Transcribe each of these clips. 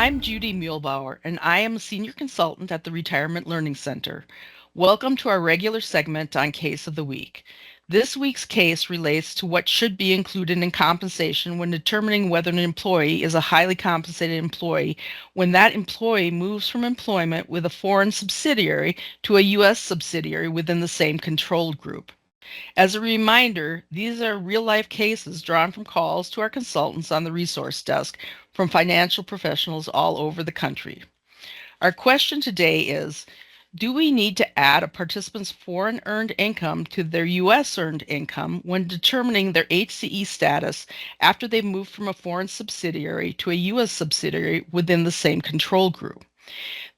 I'm Judy Muehlbauer, and I am a senior consultant at the Retirement Learning Center. Welcome to our regular segment on Case of the Week. This week's case relates to what should be included in compensation when determining whether an employee is a highly compensated employee when that employee moves from employment with a foreign subsidiary to a U.S. subsidiary within the same controlled group. As a reminder, these are real-life cases drawn from calls to our consultants on the resource desk from financial professionals all over the country. Our question today is, do we need to add a participant's foreign earned income to their U.S. earned income when determining their HCE status after they move from a foreign subsidiary to a U.S. subsidiary within the same control group?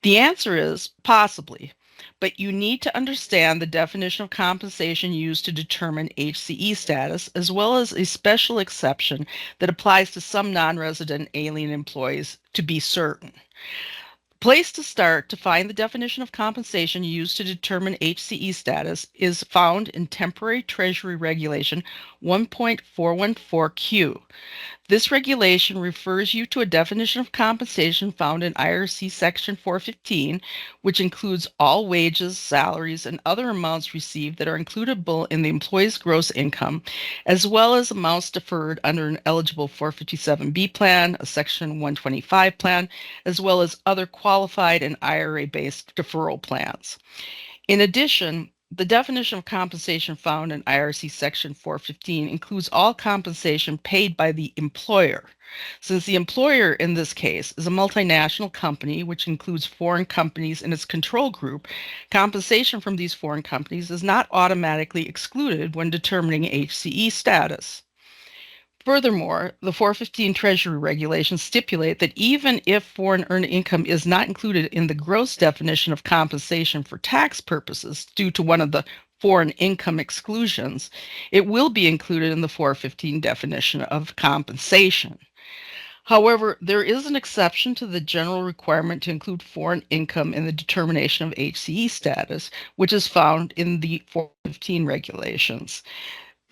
The answer is possibly, but you need to understand the definition of compensation used to determine HCE status, as well as a special exception that applies to some non-resident alien employees to be certain. Place to start to find the definition of compensation used to determine HCE status is found in Temporary Treasury Regulation 1.414Q. This regulation refers you to a definition of compensation found in IRC Section 415, which includes all wages, salaries, and other amounts received that are includable in the employee's gross income, as well as amounts deferred under an eligible 457B plan, a Section 125 plan, as well as other qualified and IRA-based deferral plans. In addition, the definition of compensation found in IRC Section 415 includes all compensation paid by the employer. Since the employer in this case is a multinational company, which includes foreign companies in its control group, compensation from these foreign companies is not automatically excluded when determining HCE status. Furthermore, the 415 Treasury regulations stipulate that even if foreign earned income is not included in the gross definition of compensation for tax purposes due to one of the foreign income exclusions, it will be included in the 415 definition of compensation. However, there is an exception to the general requirement to include foreign income in the determination of HCE status, which is found in the 415 regulations.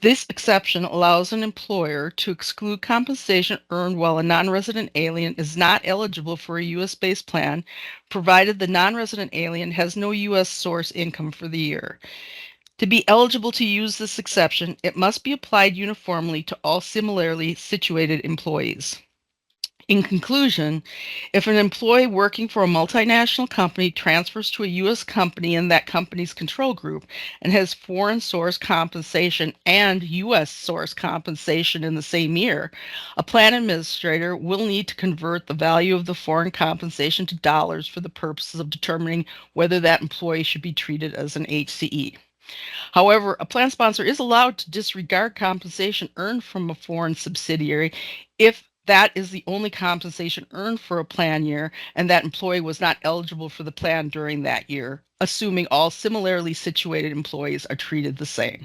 This exception allows an employer to exclude compensation earned while a non-resident alien is not eligible for a U.S.-based plan, provided the non-resident alien has no U.S. source income for the year. To be eligible to use this exception, it must be applied uniformly to all similarly situated employees. In conclusion, if an employee working for a multinational company transfers to a U.S. company in that company's control group and has foreign source compensation and U.S. source compensation in the same year, a plan administrator will need to convert the value of the foreign compensation to dollars for the purposes of determining whether that employee should be treated as an HCE. However, a plan sponsor is allowed to disregard compensation earned from a foreign subsidiary if that is the only compensation earned for a plan year and that employee was not eligible for the plan during that year, assuming all similarly situated employees are treated the same.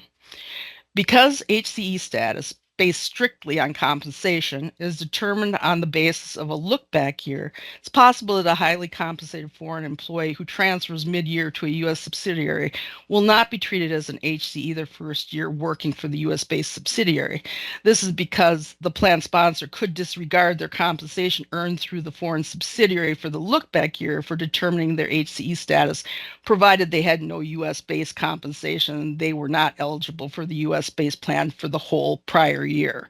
Because HCE status, based strictly on compensation, is determined on the basis of a look-back year, it's possible that a highly compensated foreign employee who transfers mid-year to a U.S. subsidiary will not be treated as an HCE their first year working for the U.S.-based subsidiary. This is because the plan sponsor could disregard their compensation earned through the foreign subsidiary for the look-back year for determining their HCE status, provided they had no U.S.-based compensation and they were not eligible for the U.S.-based plan for the whole prior year.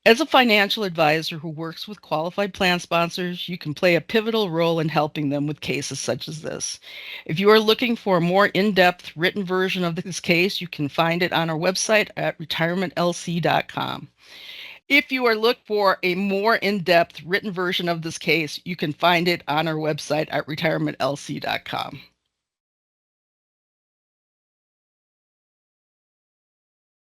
As a financial advisor who works with qualified plan sponsors, you can play a pivotal role in helping them with cases such as this. If you are looking for a more in-depth written version of this case, you can find it on our website at retirementlc.com. If you are looking for a more in-depth written version of this case, you can find it on our website at retirementlc.com.